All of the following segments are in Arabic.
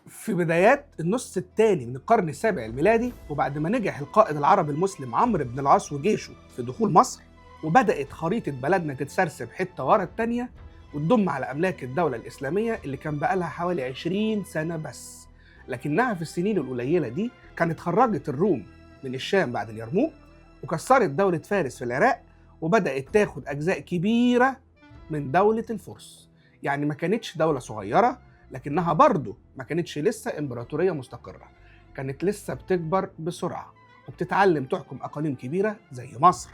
في بدايات النص الثاني من القرن السابع الميلادي، وبعد ما نجح القائد العربي المسلم عمرو بن العاص وجيشه في دخول مصر، وبدأت خريطة بلدنا تتسرسب حتة ورا التانية وتضم على أملاك الدولة الإسلامية اللي كان بقالها حوالي 20 سنة بس. لكنها في السنين القليلة دي كانت خرجت الروم من الشام بعد اليرموك، وكسرت دولة فارس في العراق، وبدأت تاخد أجزاء كبيرة من دولة الفرس. يعني ما كانتش دولة صغيرة، لكنها برضه ما كانتش لسه إمبراطورية مستقرة، كانت لسه بتكبر بسرعة وبتتعلم تحكم أقاليم كبيرة زي مصر.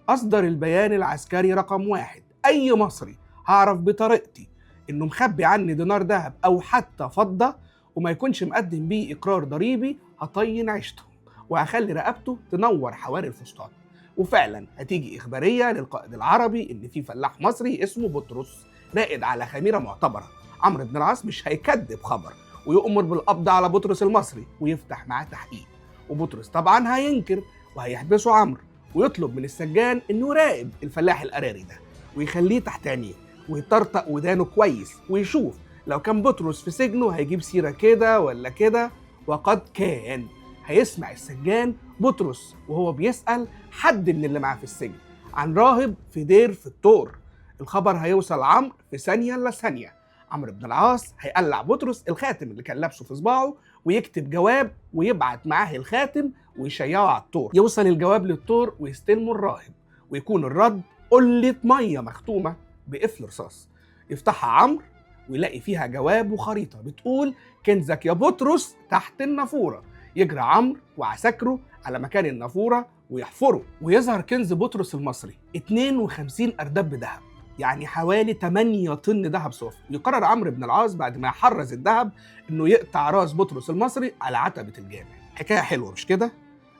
أصدر البيان العسكري رقم 1: أي مصري هعرف بطريقتي إنه مخبي عني دينار ذهب أو حتى فضة وما يكونش مقدم بيه إقرار ضريبي، هطين عيشته وهخلي رقبته تنور حواري الفسطاط. وفعلا هتيجي إخبارية للقائد العربي إن في فلاح مصري اسمه بطرس رائد على خميرة معتبرة. عمرو بن العاص مش هيكذب خبر ويؤمر بالقبض على بطرس المصري ويفتح معاه تحقيق، وبطرس طبعا هينكر وهيحبسه عمرو ويطلب من السجان انه يراقب الفلاح القراري ده ويخليه تحت عينيه ويطرطق ودانه كويس ويشوف لو كان بطرس في سجنه هيجيب سيرة كده ولا كده. وقد كان. هيسمع السجان بطرس وهو بيسأل حد من اللي معاه في السجن عن راهب في دير في الطور. الخبر هيوصل عمرو في ثانية إلا ثانية. عمرو بن العاص هيقلع بطرس الخاتم اللي كان لابسه في صباعه ويكتب جواب ويبعت معاه الخاتم ويشيعه على الطور. يوصل الجواب للطور ويستلمه الراهب، ويكون الرد قلة مية مختومة بقفل رصاص. يفتحها عمرو ويلاقي فيها جواب وخريطة بتقول: كنزك يا بطرس تحت النافورة. يجري عمرو وعساكره على مكان النافورة ويحفروا، ويظهر كنز بطرس المصري 52 أرداب ذهب، يعني حوالي 8 طن ذهب صافي. يقرر عمرو بن العاص بعد ما يحرز الذهب انه يقطع راس بطرس المصري على عتبة الجامع. حكاية حلوة مش كده؟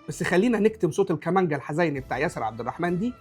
بس خلينا نكتم صوت الكمانجة الحزيني بتاع ياسر عبد الرحمن دي،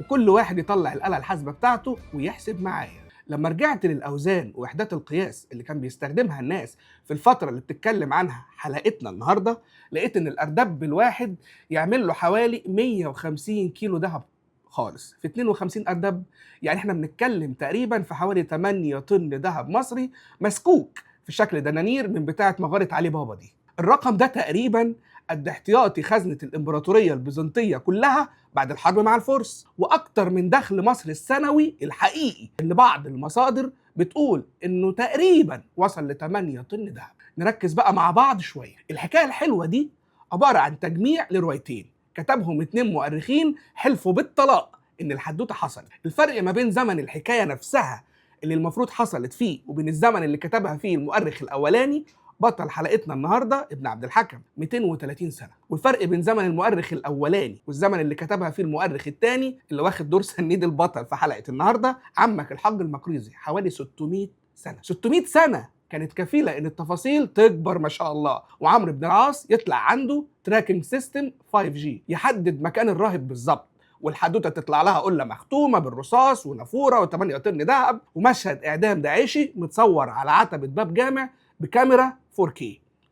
وكل واحد يطلع الآلة الحاسبة بتاعته ويحسب معايا. لما رجعت للأوزان ووحدات القياس اللي كان بيستخدمها الناس في الفترة اللي بتتكلم عنها حلقتنا النهاردة، لقيت إن الأردب الواحد يعمل له حوالي 150 كيلو ذهب خالص. في 52 أردب يعني احنا بنتكلم تقريبا في حوالي 8 طن ذهب مصري مسكوك في شكل دنانير من بتاعة مغارة علي بابا دي. الرقم ده تقريبا قد احتياطي خزنة الإمبراطورية البيزنطية كلها بعد الحرب مع الفرس، وأكتر من دخل مصر السنوي الحقيقي اللي بعض المصادر بتقول إنه تقريبا وصل ل 8 طن ذهب. نركز بقى مع بعض شوية. الحكاية الحلوة دي عبارة عن تجميع لروايتين كتبهم 2 مؤرخين حلفوا بالطلاق إن الحدوتة حصلت. الفرق ما بين زمن الحكاية نفسها اللي المفروض حصلت فيه وبين الزمن اللي كتبها فيه المؤرخ الأولاني بطل حلقتنا النهارده ابن عبد الحكم 230 سنه. والفرق بين زمن المؤرخ الاولاني والزمن اللي كتبها فيه المؤرخ الثاني اللي واخد دور سنيد البطل في حلقه النهارده عمك الحاج المقريزي حوالي 600 سنه. 600 سنه كانت كفيله ان التفاصيل تكبر ما شاء الله، وعمرو بن العاص يطلع عنده تراكنج سيستم 5G يحدد مكان الراهب بالظبط، والحدوته تطلع لها قله مختومه بالرصاص ونافوره و8 طن ذهب، ومشهد اعدام داعشي متصور على عتبه باب جامع بكاميرا 4K.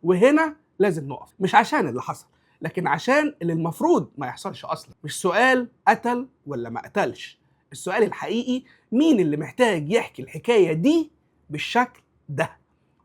وهنا لازم نقف، مش عشان اللي حصل لكن عشان اللي المفروض ما يحصلش اصلا. مش سؤال قتل ولا ما قتلش، السؤال الحقيقي مين اللي محتاج يحكي الحكاية دي بالشكل ده،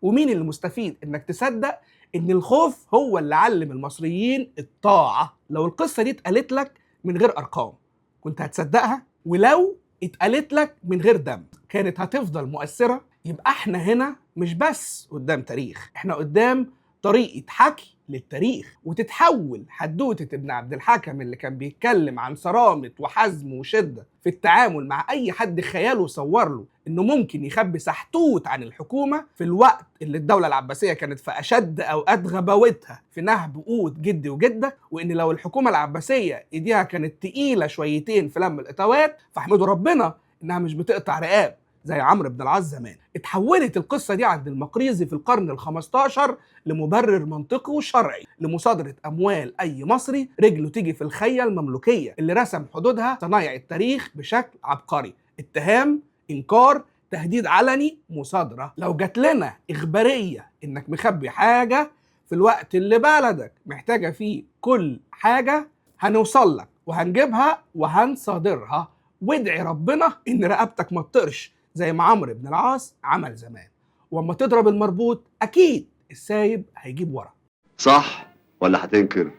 ومين اللي مستفيد انك تصدق ان الخوف هو اللي علم المصريين الطاعة. لو القصة دي اتقالت لك من غير ارقام كنت هتصدقها؟ ولو اتقالت لك من غير دم كانت هتفضل مؤثرة؟ يبقى احنا هنا مش بس قدام تاريخ، احنا قدام طريقة حكي للتاريخ. وتتحول حدوتة ابن عبد الحكم اللي كان بيتكلم عن صرامة وحزم وشدة في التعامل مع أي حد خياله صور له إنه ممكن يخبي سحتوت عن الحكومة في الوقت اللي الدولة العباسية كانت في أشد أوقات غباوتها في نهب قوت جدي وجدة، وإن لو الحكومة العباسية إيديها كانت تقيلة شويتين في لم الإطاوات فاحمدوا ربنا إنها مش بتقطع رقاب زي عمرو بن العاص زمان. اتحولت القصة دي عند المقريزي في القرن ال15 لمبرر منطقي وشرعي لمصادرة أموال أي مصري رجله تيجي في الخية المملوكية اللي رسم حدودها صنايع التاريخ بشكل عبقري. اتهام، إنكار، تهديد علني، مصادرة. لو جات لنا إخبارية إنك مخبي حاجة في الوقت اللي بلدك محتاجة فيه كل حاجة هنوصل لك وهنجيبها وهنصادرها، وادعي ربنا إن رقبتك ما تطرش زي ما عمرو بن العاص عمل زمان. واما تضرب المربوط اكيد السايب هيجيب ورا. صح ولا هتنكر؟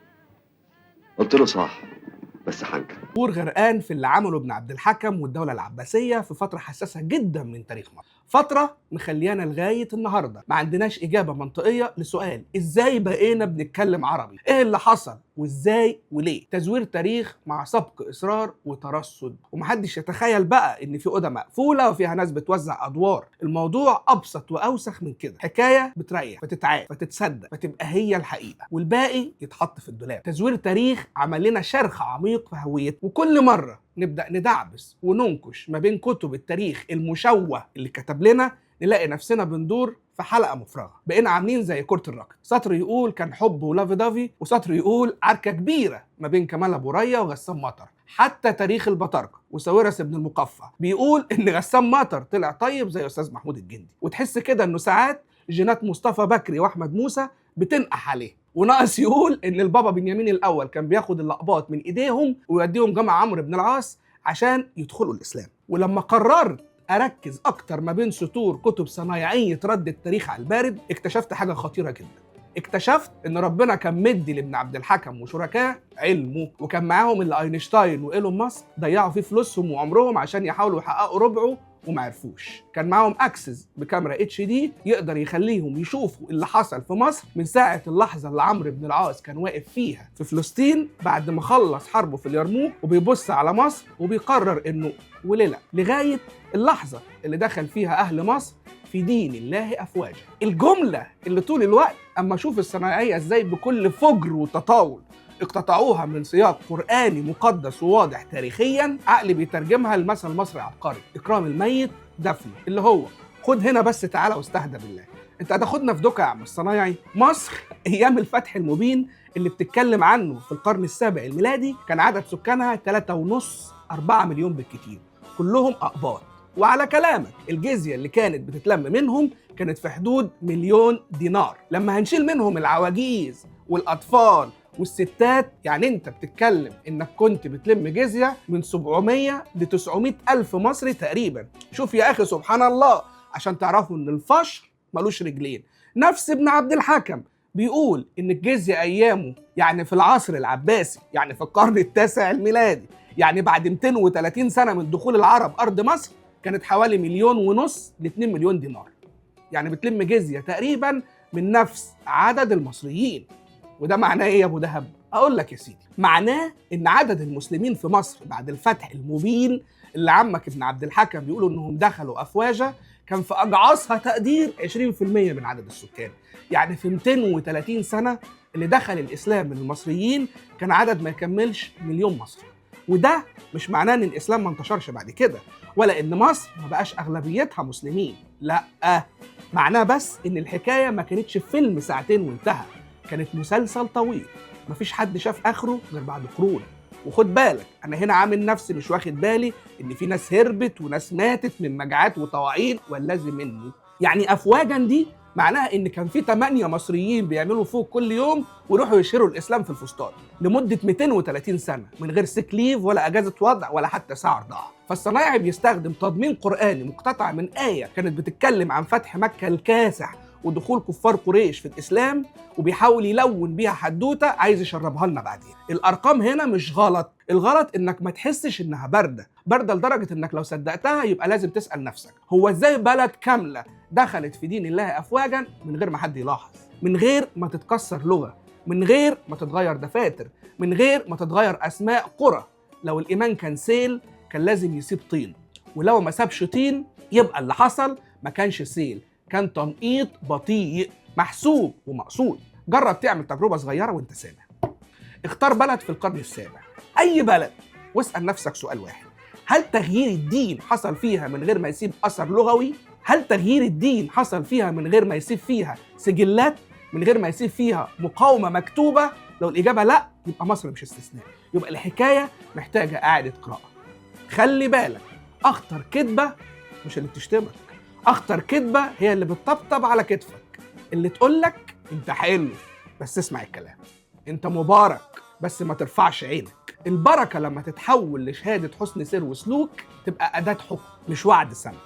قلت له صح بس هنكر. بور غرقان في اللي عمله ابن عبد الحكم والدولة العباسية في فترة حساسة جدا من تاريخ مصر، فترة مخليانا لغاية النهاردة ما عندناش إجابة منطقية لسؤال إزاي بقينا بنتكلم عربي؟ إيه اللي حصل؟ وإزاي وليه؟ تزوير تاريخ مع سبق إصرار وترصد، ومحدش يتخيل بقى إن في أوضة مقفولة وفيها ناس بتوزع أدوار. الموضوع أبسط وأوسخ من كده، حكاية بتريح فتتعاد فتتصدق فتبقى هي الحقيقة، والباقي يتحط في الدولاب. تزوير تاريخ عمل لنا شرخ عميق في هويتنا، وكل مرة نبدأ ندعبس وننكش ما بين كتب التاريخ المشوه اللي كتب لنا نلاقي نفسنا بندور في حلقة مفرغة. بقينا عاملين زي كرة الركض، سطر يقول كان حب ولافي دافي، وسطر يقول عركة كبيرة ما بين كمال أبو ريا وغسان مطر. حتى تاريخ البطاركة وساويرس ابن المقفى بيقول إن غسان مطر طلع طيب زي أستاذ محمود الجندي، وتحس كده إنه ساعات جينات مصطفى بكري وأحمد موسى بتنقح عليه. وناقص يقول إن البابا بنيامين الأول كان بياخد اللقبات من إيديهم ويوديهم جامع عمرو بن العاص عشان يدخلوا الإسلام. ولما قررت أركز أكتر ما بين سطور كتب صنايعية رد التاريخ على البارد، اكتشفت حاجة خطيرة جدا. اكتشفت إن ربنا كان مدي لابن عبد الحكم وشركاه علمه، وكان معاهم اللي أينشتاين وإيلون ماسك ضيعوا فيه فلوسهم وعمرهم عشان يحاولوا يحققوا ربعه وما عرفوش. كان معاهم اكسس بكاميرا HD يقدر يخليهم يشوفوا اللي حصل في مصر من ساعة اللحظة اللي عمرو بن العاص كان واقف فيها في فلسطين بعد ما خلص حربه في اليرموك، وبيبص على مصر وبيقرر انه وليلة لغاية اللحظة اللي دخل فيها اهل مصر في دين الله افواجا. الجملة اللي طول الوقت اما اشوف الصناعية ازاي بكل فجر وتطاول اقتطعوها من سياق قرآني مقدس وواضح تاريخيا، عقلي بيترجمها لمثل مصري عبقري: إكرام الميت دفنه، اللي هو خد هنا بس تعالى واستهدى بالله. انت هتاخدنا في دوكا يا عم الصنايعي؟ مصر ايام الفتح المبين اللي بتتكلم عنه في القرن السابع الميلادي كان عدد سكانها 3.5 4 مليون بالكتير، كلهم أقباط. وعلى كلامك الجزية اللي كانت بتتلم منهم كانت في حدود 1,000,000 دينار. لما هنشيل منهم العواجيز والأطفال والستات، يعني انت بتتكلم انك كنت بتلم جزية من 700 ل 900 ألف مصري تقريبا. شوف يا أخي سبحان الله، عشان تعرفوا ان الفشر ملوش رجلين. نفس ابن عبد الحكم بيقول ان الجزية ايامه، يعني في العصر العباسي، يعني في القرن التاسع الميلادي، يعني بعد 230 سنة من دخول العرب أرض مصر، كانت حوالي 1.5 مليون ل 2 مليون دينار. يعني بتلم جزية تقريبا من نفس عدد المصريين. وده معناه ايه يا ابو دهب؟ اقول لك يا سيدي، معناه ان عدد المسلمين في مصر بعد الفتح المبين اللي عمك ابن عبد الحكم بيقولوا انهم دخلوا افواجا كان في اجعصها تقدير 20% من عدد السكان. يعني في 230 سنه اللي دخل الاسلام من المصريين كان عدد ما يكملش 1,000,000 مصري. وده مش معناه ان الاسلام ما انتشرش بعد كده، ولا ان مصر ما بقاش اغلبيتها مسلمين، لا، معناه بس ان الحكايه ما كانتش فيلم ساعتين وانتهى، كانت مسلسل طويل مفيش حد شاف اخره غير بعد قرون. وخد بالك انا هنا عامل نفسي مش واخد بالي ان في ناس هربت وناس ماتت من مجاعات وطواعين واللازم منه. يعني افواجا دي معناها ان كان في 8 مصريين بيعملوا فوق كل يوم ويروحوا يشهروا الاسلام في الفسطاط لمده 230 سنه من غير سيك ليف ولا اجازه وضع ولا حتى ساعه رضاعه. فالصنايعي بيستخدم تضمين قراني مقتطع من ايه كانت بتتكلم عن فتح مكه الكاسح ودخول كفار قريش في الاسلام، وبيحاول يلون بيها حدوته عايز يشربها لنا بعدين. الارقام هنا مش غلط، الغلط انك ما تحسش انها بارده لدرجه انك لو صدقتها يبقى لازم تسال نفسك هو ازاي بلد كامله دخلت في دين الله افواجا من غير ما حد يلاحظ، من غير ما تتكسر لغه، من غير ما تتغير دفاتر، من غير ما تتغير اسماء قرى. لو الايمان كان سيل كان لازم يسيب طين، ولو ما سابش طين يبقى اللي حصل ما كانش سيل، كان تنقيط بطيء محسوب ومقصود. جرب تعمل تجربة صغيرة وانت سامع. اختار بلد في القرن السابع، أي بلد، واسأل نفسك سؤال واحد: هل تغيير الدين حصل فيها من غير ما يسيب أثر لغوي؟ هل تغيير الدين حصل فيها من غير ما يسيب فيها سجلات؟ من غير ما يسيب فيها مقاومة مكتوبة؟ لو الإجابة لأ يبقى مصر مش استثناء، يبقى الحكاية محتاجة إعادة قراءة. خلي بالك، أخطر كذبة مش اللي بتشتمك، أخطر كذبة هي اللي بتطبطب على كتفك، اللي تقولك أنت حلو بس اسمع الكلام، أنت مبارك بس ما ترفعش عينك. البركة لما تتحول لشهادة حسن سير وسلوك تبقى أداة حكم مش وعد سنة.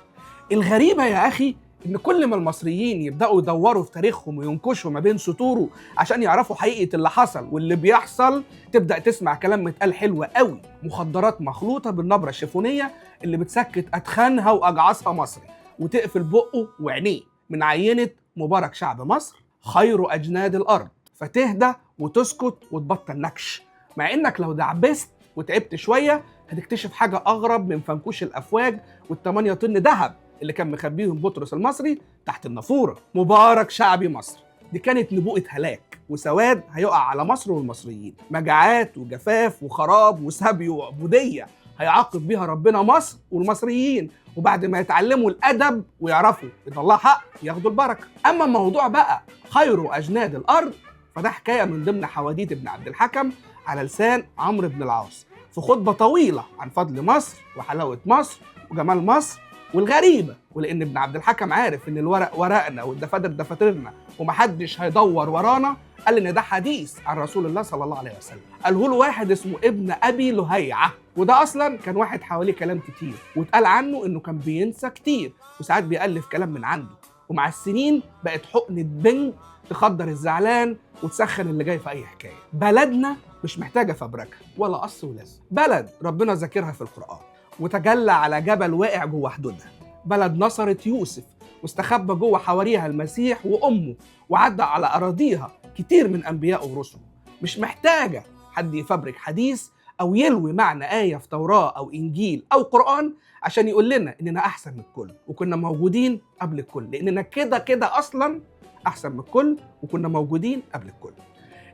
الغريبة يا أخي إن كل ما المصريين يبدأوا يدوروا في تاريخهم وينكشوا ما بين سطوره عشان يعرفوا حقيقة اللي حصل واللي بيحصل، تبدأ تسمع كلام متقال حلو قوي، مخدرات مخلوطة بالنبرة الشيفونية اللي بتسكت أدخانها وأجعصها مصري وتقفل بقه وعينيه من عينة مبارك شعب مصر خير أجناد الأرض، فتهدى وتسكت وتبطل نكش. مع إنك لو دعبست وتعبت شوية هتكتشف حاجة أغرب من فنكوش الأفواج والتمانية طن دهب اللي كان مخبيهم بطرس المصري تحت النافورة. مبارك شعبي مصر دي كانت نبوءة هلاك وسواد هيقع على مصر والمصريين، مجاعات وجفاف وخراب وسبي وعبودية هيعاقب بيها ربنا مصر والمصريين، وبعد ما يتعلموا الأدب ويعرفوا إن الله حق ياخدوا البركة. أما موضوع بقى خير أجناد الأرض فده حكاية من ضمن حواديت ابن عبد الحكم على لسان عمرو بن العاص في خطبة طويلة عن فضل مصر وحلاوة مصر وجمال مصر والغريبة. ولأن ابن عبد الحكم عارف إن الورق ورقنا والدفاتر دفاترنا ومحدش هيدور ورانا، قال إن ده حديث عن رسول الله صلى الله عليه وسلم قاله له واحد اسمه ابن أبي لهيعة، وده أصلا كان واحد حواليه كلام كتير واتقال عنه إنه كان بينسى كتير وساعات بيألف كلام من عنده، ومع السنين بقت حقنة بنج تخدر الزعلان وتسخن اللي جاي في أي حكاية. بلدنا مش محتاجة فبركة ولا قص ولزق، بلد ربنا ذاكرها في القرآن وتجلى على جبل واقع جوه حدودها، بلد نصرت يوسف واستخبى جوه حواريها المسيح وأمه وعدى على أراضيها كتير من أنبياء ورسل. مش محتاجة حد يفبرك حديث أو يلوي معنى آية في توراة أو إنجيل أو قرآن عشان يقول لنا إننا أحسن من الكل وكنا موجودين قبل الكل، لأننا كده كده أصلا أحسن من الكل وكنا موجودين قبل الكل.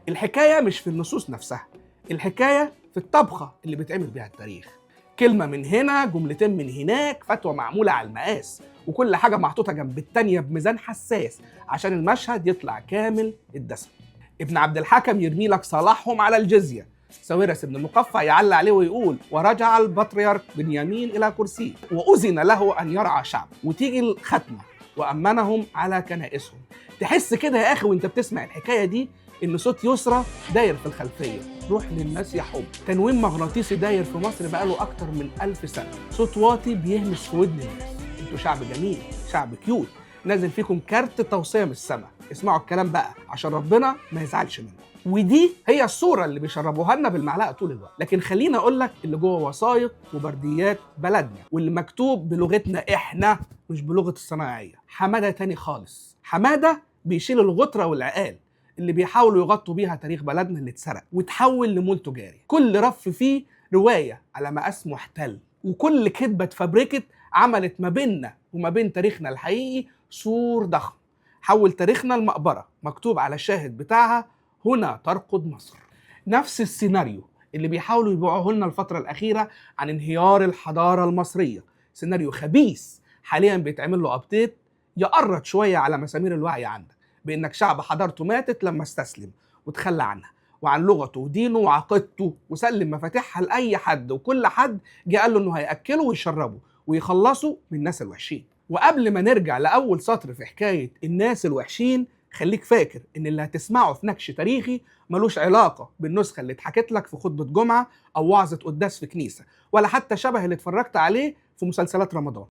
الحكاية مش في النصوص نفسها، الحكاية في الطبخة اللي بيتعمل بيها التاريخ، كلمة من هنا جملتين من هناك، فتوى معمولة على المقاس وكل حاجة محطوطة جنب التانية بميزان حساس عشان المشهد يطلع كامل الدسم. ابن عبد الحكم يرمي لك صلاحهم على الجزية، ساويرس بن المقفع يعلق عليه ويقول ورجع البطريرك بنيامين إلى كرسيه وأذن له أن يرعى شعب، وتيجي الختمة وأمنهم على كنائسهم. تحس كده يا أخي وانت بتسمع الحكاية دي إن صوت يسرى داير في الخلفية، روح للناس يا حب، تنويم مغناطيسي داير في مصر بقاله أكتر من 1000 سنة، صوت واطي بيهمس في ودن الناس. انتوا شعب جميل، شعب كيوت، نازل فيكم كارت توصية من السما، اسمعوا الكلام بقى عشان ربنا ما يزعلش منكم. ودي هي الصورة اللي بيشربوها لنا بالمعلقة طول الوقت. لكن خليني أقول لك اللي جوه وثائق وبرديات بلدنا واللي مكتوب بلغتنا إحنا مش بلغة الصناعية. حمادة تاني خالص، حمادة بيشيل الغطرة والعقال اللي بيحاولوا يغطوا بيها تاريخ بلدنا اللي اتسرق وتحول لمول تجاري، كل رف فيه رواية على مقاس محتل، وكل كذبة اتفبركت عملت ما بيننا وما بين تاريخنا الحقيقي سور ضخم، حول تاريخنا المقبرة مكتوب على الشاهد بتاعها هنا ترقد مصر. نفس السيناريو اللي بيحاولوا يبيعوه لنا الفترة الأخيرة عن انهيار الحضارة المصرية، سيناريو خبيث حاليا بيتعمل له أبديت يقرط شوية على مسامير الوعي عندك بإنك شعب حضارته ماتت لما استسلم وتخلى عنها وعن لغته ودينه وعقيدته وسلم مفاتيحها لأي حد، وكل حد جه قال له إنه هيأكله ويشربه ويخلصوا من الناس الوحشين. وقبل ما نرجع لأول سطر في حكاية الناس الوحشين، خليك فاكر إن اللي هتسمعه في نكش تاريخي ملوش علاقة بالنسخة اللي اتحكت لك في خطبة جمعة أو وعظة قداس في كنيسة، ولا حتى شبه اللي اتفرجت عليه في مسلسلات رمضان.